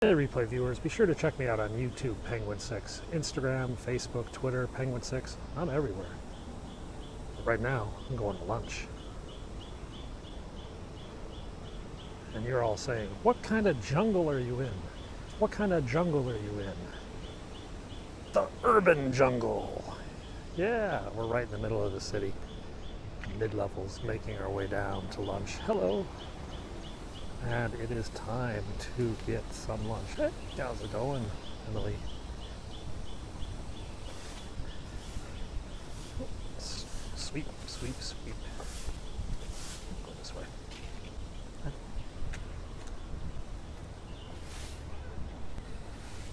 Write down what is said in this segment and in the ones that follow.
Hey, replay viewers, be sure to check me out on YouTube, Penguin6, Instagram, Facebook, Twitter, Penguin6. I'm everywhere. But right now, I'm going to lunch. And you're all saying, what kind of jungle are you in? What kind of jungle are you in? The urban jungle. Yeah, we're right in the middle of the city. Midlevels, making our way down to lunch. Hello. And it is time to get some lunch. Hey, how's it going, Emily? Sweep, sweep, sweep. Go this way.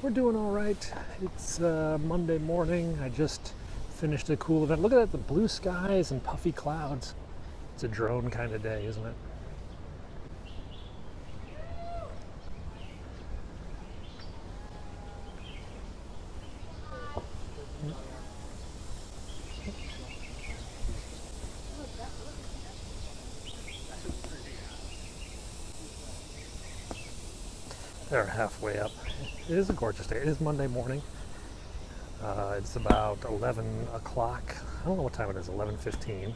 We're doing all right. It's Monday morning. I just finished a cool event. Look at that, the blue skies and puffy clouds. It's a drone kind of day, isn't it? They're halfway up. It is a gorgeous day. It is Monday morning. It's about 11 o'clock. I don't know what time it is, 11:15.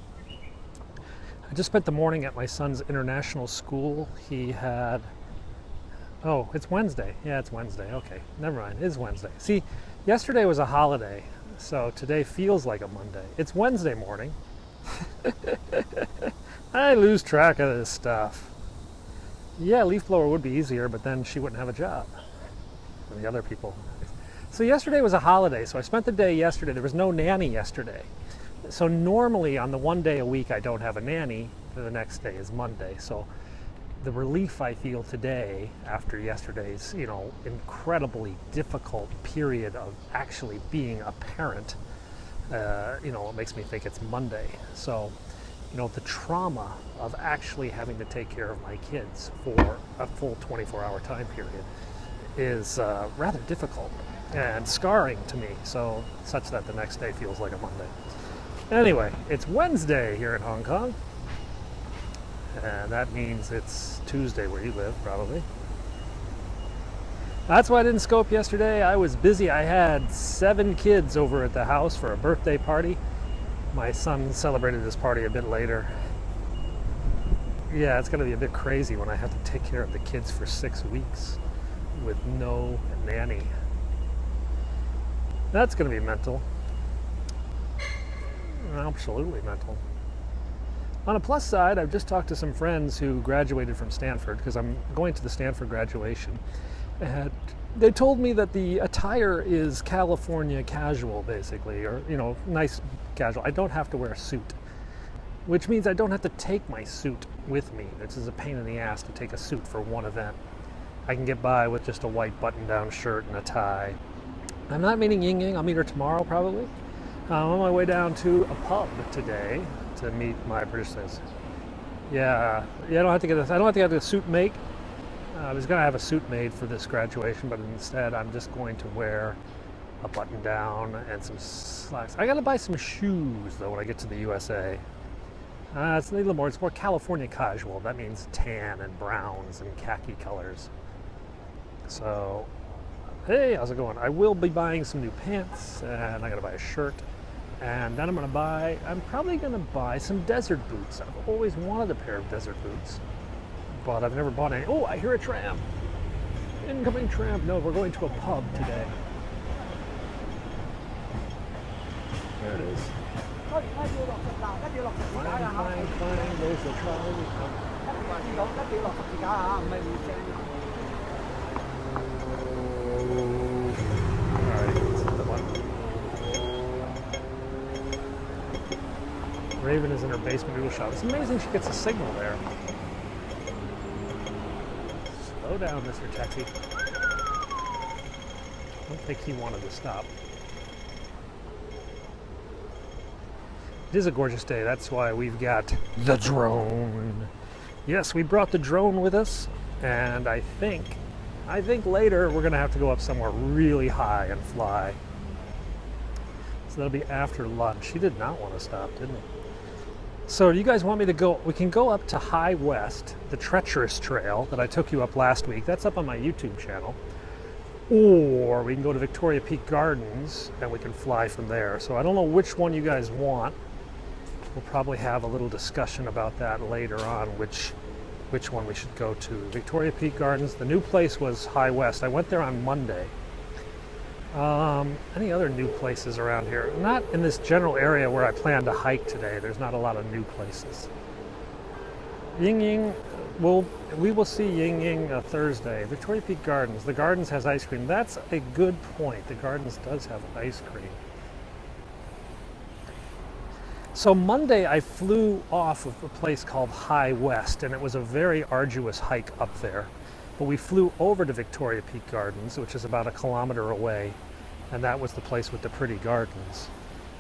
I just spent the morning at my son's international school. He had... Oh, it's Wednesday. Yeah, it's Wednesday. Okay, never mind. It is Wednesday. See, yesterday was a holiday, so today feels like a Monday. It's Wednesday morning. I lose track of this stuff. Yeah, leaf blower would be easier, but then she wouldn't have a job. And the other people. So yesterday was a holiday, so I spent the day yesterday. There was no nanny yesterday. So normally on the one day a week I don't have a nanny, the next day is Monday. So the relief I feel today after yesterday's, incredibly difficult period of actually being a parent, it makes me think it's Monday. So the trauma of actually having to take care of my kids for a full 24-hour time period is rather difficult and scarring to me, so such that the next day feels like a Monday. Anyway, it's Wednesday here in Hong Kong, and that means it's Tuesday where you live, probably. That's why I didn't scope yesterday. I was busy. I had 7 kids over at the house for a birthday party. My son celebrated his party a bit later. Yeah, it's going to be a bit crazy when I have to take care of the kids for 6 weeks with no nanny. That's going to be mental. Absolutely mental. On a plus side, I've just talked to some friends who graduated from Stanford, because I'm going to the Stanford graduation. And they told me that the attire is California casual, basically, or, nice casual. I don't have to wear a suit, which means I don't have to take my suit with me. This is a pain in the ass to take a suit for one event. I can get by with just a white button-down shirt and a tie. I'm not meeting Ying Ying. I'll meet her tomorrow, probably. I'm on my way down to a pub today to meet my producers. Yeah, I don't have to get a suit made. I was going to have a suit made for this graduation, but instead I'm just going to wear a button down and some slacks. I got to buy some shoes, though, when I get to the USA. It's a little more, it's more California casual. That means tan and browns and khaki colors. So, hey, how's it going? I will be buying some new pants, and I got to buy a shirt. And then I'm probably going to buy some desert boots. I've always wanted a pair of desert boots, but I've never bought any. Oh, I hear a tram. Incoming tram. No, we're going to a pub today. There it is. Fine. There's the trolley. Alright, this is the one. Raven is in her basement noodle shop. It's amazing she gets a signal there. Slow down, Mr. Taxi. I don't think he wanted to stop. It is a gorgeous day. That's why we've got the drone. Yes, we brought the drone with us, and I think later we're going to have to go up somewhere really high and fly. So that'll be after lunch. He did not want to stop, didn't he? So do you guys want me to go? We can go up to High West, the treacherous trail that I took you up last week. That's up on my YouTube channel. Or we can go to Victoria Peak Gardens and we can fly from there. So I don't know which one you guys want. We'll probably have a little discussion about that later on, which one we should go to. Victoria Peak Gardens. The new place was High West. I went there on Monday. Any other new places around here? Not in this general area where I plan to hike today. There's not a lot of new places. Ying Ying, we will see Ying Ying Thursday. Victoria Peak Gardens. The Gardens has ice cream. That's a good point. The Gardens does have ice cream. So Monday I flew off of a place called High West, and it was a very arduous hike up there. But we flew over to Victoria Peak Gardens, which is about 1 kilometer away, and that was the place with the pretty gardens.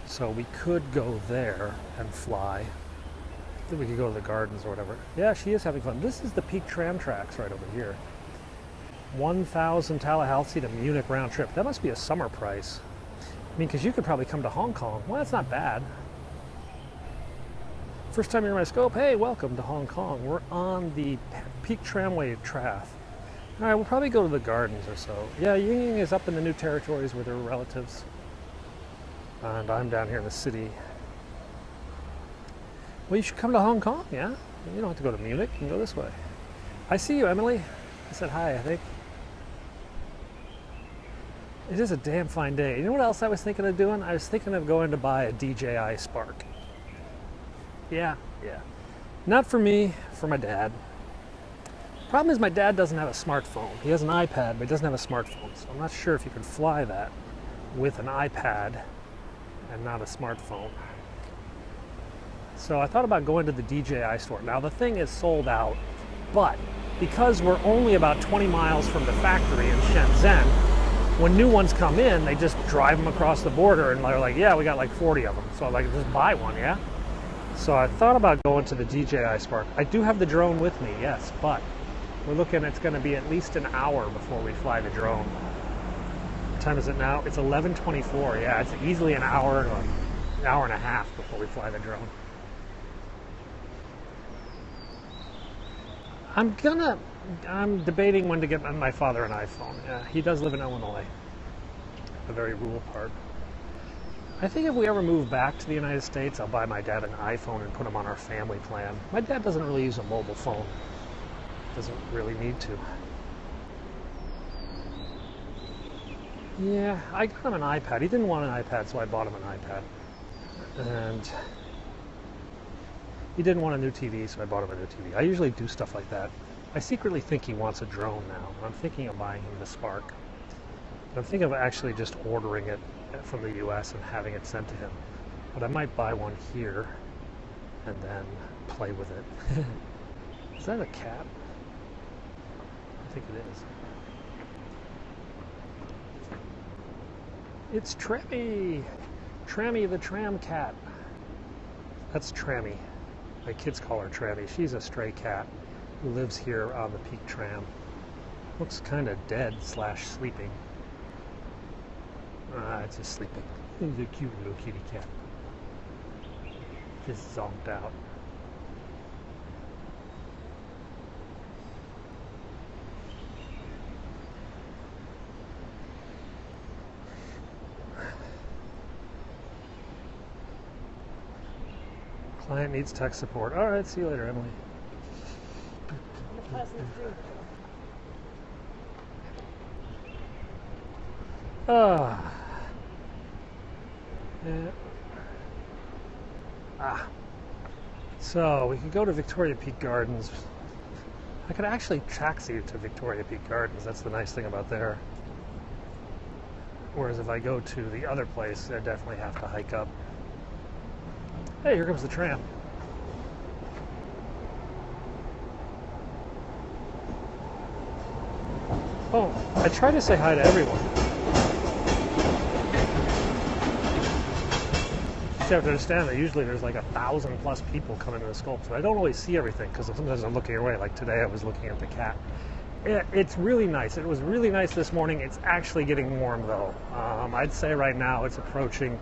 So we could go there and fly. Then we could go to the gardens or whatever. Yeah, she is having fun. This is the Peak tram tracks right over here. 1,000 Tallahassee to Munich round trip. That must be a summer price. I mean, because you could probably come to Hong Kong. Well, that's not bad. First time you're in my scope, hey, welcome to Hong Kong. We're on the Peak Tramway Track. All right, we'll probably go to the gardens or so. Yeah, Ying Ying is up in the New Territories with her relatives. And I'm down here in the city. Well, you should come to Hong Kong, yeah? You don't have to go to Munich, you can go this way. I see you, Emily. I said hi, I think. It is a damn fine day. You know what else I was thinking of doing? I was thinking of going to buy a DJI Spark. Yeah. Not for me, for my dad. Problem is my dad doesn't have a smartphone. He has an iPad, but he doesn't have a smartphone. So I'm not sure if you can fly that with an iPad and not a smartphone. So I thought about going to the DJI store. Now the thing is sold out, but because we're only about 20 miles from the factory in Shenzhen, when new ones come in, they just drive them across the border and they're like, yeah, we got like 40 of them. So I'm like, just buy one, yeah? So I thought about going to the DJI Spark. I do have the drone with me, yes, but we're looking, it's going to be at least an hour before we fly the drone. What time is it now? It's 11:24. Yeah, it's easily an hour and a half before we fly the drone. I'm debating when to get my father an iPhone. He does live in Illinois, a very rural part. I think if we ever move back to the United States, I'll buy my dad an iPhone and put him on our family plan. My dad doesn't really use a mobile phone. Doesn't really need to. Yeah, I got him an iPad. He didn't want an iPad, so I bought him an iPad. And he didn't want a new TV, so I bought him a new TV. I usually do stuff like that. I secretly think he wants a drone now. I'm thinking of buying him the Spark. I'm thinking of actually just ordering it from the US and having it sent to him. But I might buy one here and then play with it. Is that a cat? I think it is. It's Trammy! Trammy the tram cat. That's Trammy. My kids call her Trammy. She's a stray cat who lives here on the Peak Tram. Looks kind of dead / sleeping. It's just sleeping. It's a cute little kitty cat. Just zonked out. Client needs tech support. All right, see you later, Emily. So we could go to Victoria Peak Gardens. I could actually taxi to Victoria Peak Gardens. That's the nice thing about there. Whereas if I go to the other place, I definitely have to hike up. Hey, here comes the tram. Oh, I try to say hi to everyone. You have to understand that usually there's like 1,000+ people coming to the sculpt, so I don't always see everything because sometimes I'm looking away. Like today I was looking at the cat. It's really nice. It was really nice this morning. It's actually getting warm though. I'd say right now it's approaching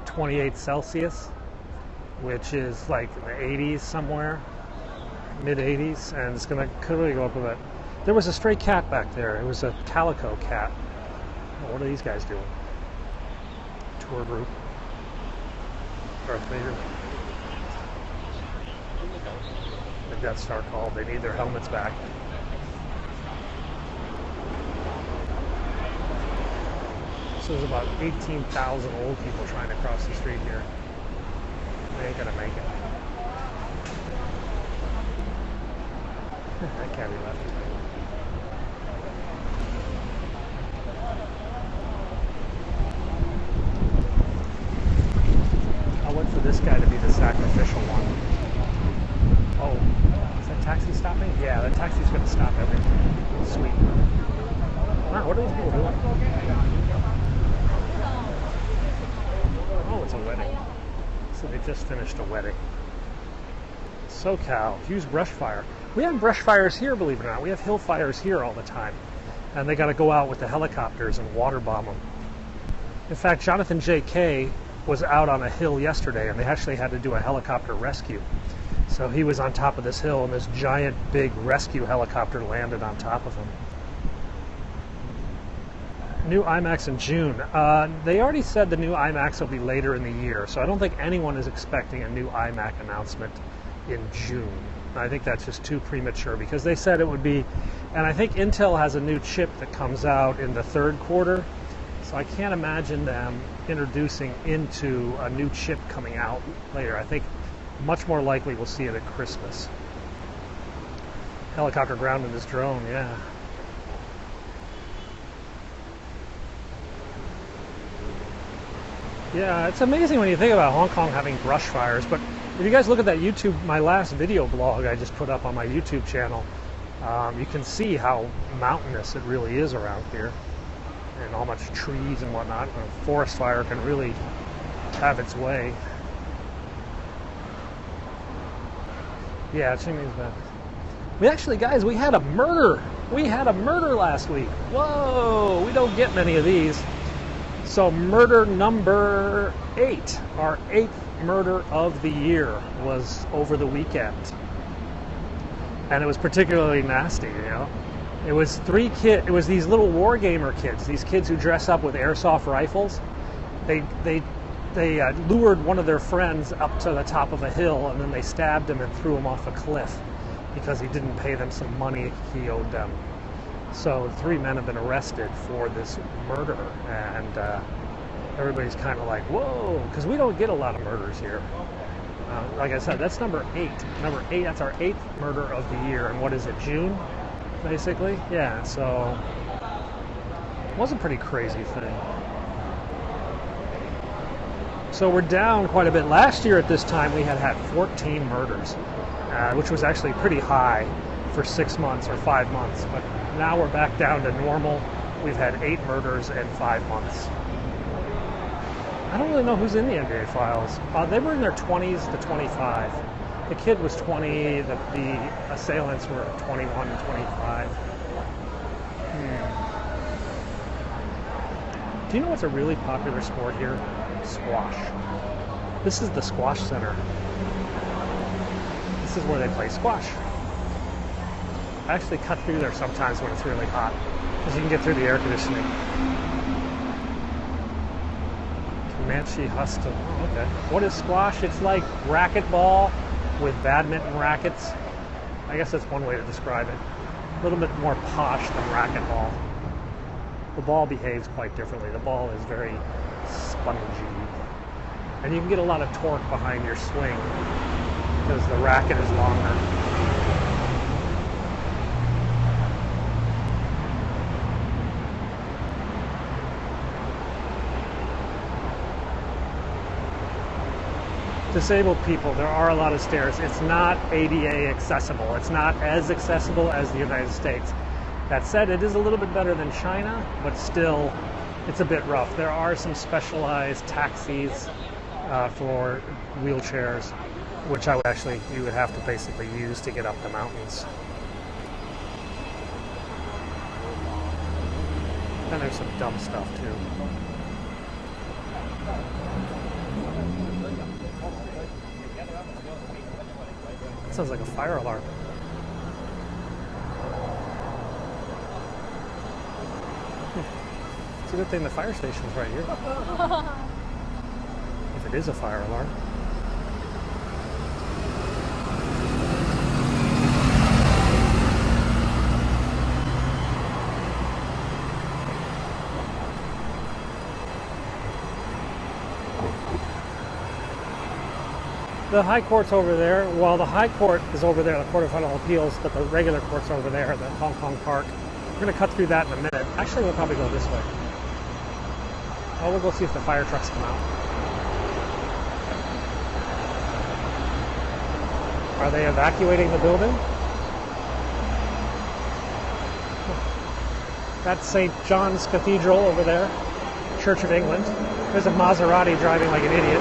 28 Celsius. which is like in the 80s somewhere, mid 80s, and it's going to clearly go up a bit. There was a stray cat back there. It was a calico cat. Oh, what are these guys doing? Tour group. Darth Vader. The Death Star called. They need their helmets back. So there's about 18,000 old people trying to cross the street here. They ain't gonna make it. That can't be left. I'll wait for this guy to be the sacrificial one. Oh, is that taxi stopping? Yeah, that taxi's gonna stop everything. Sweet. Wow, what are these people doing? Oh, it's a wedding. So they just finished a wedding. SoCal, huge brush fire. We have brush fires here, believe it or not. We have hill fires here all the time. And they got to go out with the helicopters and water bomb them. In fact, Jonathan J.K. was out on a hill yesterday, and they actually had to do a helicopter rescue. So he was on top of this hill, and this giant, big rescue helicopter landed on top of him. New IMAX in June. They already said the new IMAX will be later in the year, so I don't think anyone is expecting a new IMAX announcement in June. I think that's just too premature because they said it would be, and I think Intel has a new chip that comes out in the third quarter, so I can't imagine them introducing into a new chip coming out later. I think much more likely we'll see it at Christmas. Helicopter grounded this drone, yeah. Yeah, it's amazing when you think about Hong Kong having brush fires, but if you guys look at that YouTube, my last video blog I just put up on my YouTube channel, you can see how mountainous it really is around here, and how much trees and whatnot. A forest fire can really have its way. Yeah, Chingming's bad. We actually, guys, we had a murder. We had a murder last week. Whoa, we don't get many of these. So murder number 8, our 8th murder of the year, was over the weekend. And it was particularly nasty, you know. It was it was these little wargamer kids, these kids who dress up with airsoft rifles. They lured one of their friends up to the top of a hill, and then they stabbed him and threw him off a cliff because he didn't pay them some money he owed them. So 3 men have been arrested for this murder, and everybody's kind of like, whoa, because we don't get a lot of murders here. Like I said, that's number 8. Number 8, that's our 8th murder of the year. And what is it, June, basically? Yeah, so it was a pretty crazy thing. So we're down quite a bit. Last year at this time, we had 14 murders, which was actually pretty high for 6 months or 5 months. But now we're back down to normal. We've had 8 murders in 5 months. I don't really know who's in the NBA files. They were in their 20s to 25. The kid was 20. The assailants were 21 and 25. Do you know what's a really popular sport here? Squash. This is the squash center. This is where they play squash. I actually cut through there sometimes when it's really hot, because you can get through the air conditioning. Comanche Hustle. Oh, okay. What is squash? It's like racquetball with badminton rackets. I guess that's one way to describe it. A little bit more posh than racquetball. The ball behaves quite differently. The ball is very spongy. And you can get a lot of torque behind your swing because the racket is longer. Disabled people, there are a lot of stairs. It's not ADA accessible. It's not as accessible as the United States. That said, it is a little bit better than China, but still, it's a bit rough. There are some specialized taxis for wheelchairs, which you would have to basically use to get up the mountains. And there's some dumb stuff too. That sounds like a fire alarm. It's a good thing the fire station's right here. If it is a fire alarm. The High Court's over there. Well, the High Court is over there, the Court of Federal Appeals, but the regular court's over there at the Hong Kong Park. We're going to cut through that in a minute. Actually, we'll probably go this way. Oh, we'll go see if the fire trucks come out. Are they evacuating the building? That's St. John's Cathedral over there, Church of England. There's a Maserati driving like an idiot.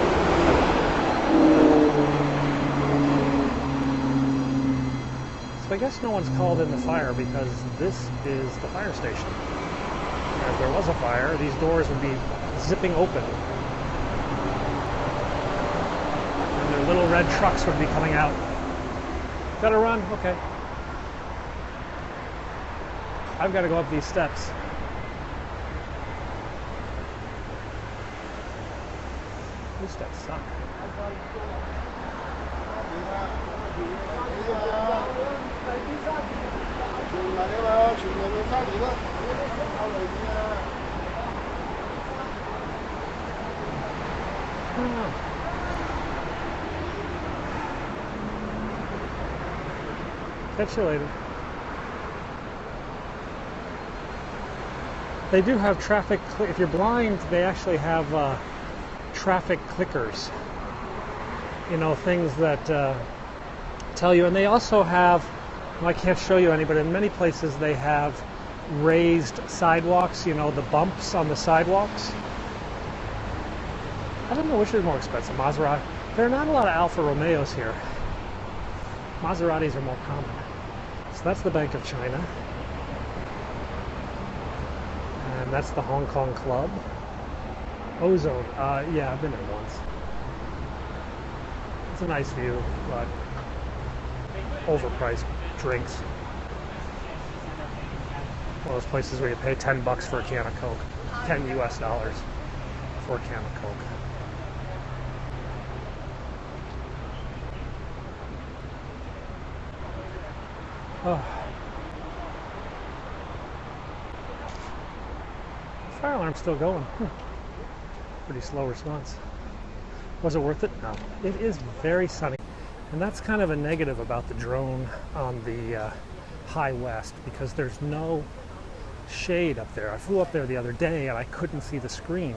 So I guess no one's called in the fire because this is the fire station. And if there was a fire, these doors would be zipping open. And their little red trucks would be coming out. Gotta run? Okay. I've got to go up these steps. These steps suck. Catch you later. They do have traffic, if you're blind, they actually have traffic clickers. You know, things that tell you, and they also have, well, I can't show you any, but in many places they have raised sidewalks, you know, the bumps on the sidewalks. I don't know which is more expensive, Maserati. There are not a lot of Alfa Romeos here. Maseratis are more common. So that's the Bank of China. And that's the Hong Kong Club. Ozone, yeah, I've been there once. It's a nice view, but overpriced drinks. One of those places where you pay $10 for a can of Coke. $10 US for a can of Coke. Oh. Fire alarm's still going. Pretty slow response. Was it worth it? No. It is very sunny. And that's kind of a negative about the drone on the high west, because there's no shade up there. I flew up there the other day and I couldn't see the screen.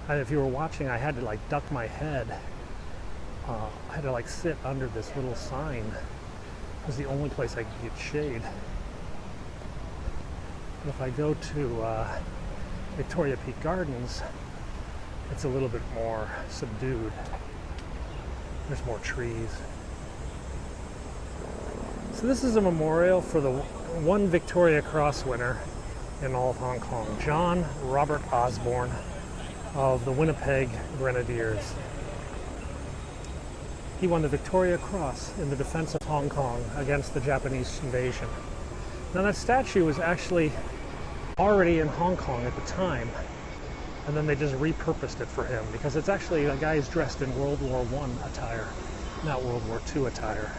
And if you were watching, I had to like duck my head. I had to like sit under this little sign. It was the only place I could get shade. But if I go to Victoria Peak Gardens, it's a little bit more subdued. There's more trees. So this is a memorial for the one Victoria Cross winner in all of Hong Kong, John Robert Osborne of the Winnipeg Grenadiers. He won the Victoria Cross in the defense of Hong Kong against the Japanese invasion. Now that statue was actually already in Hong Kong at the time, and then they just repurposed it for him because it's actually a guy who's dressed in World War I attire, not World War II attire.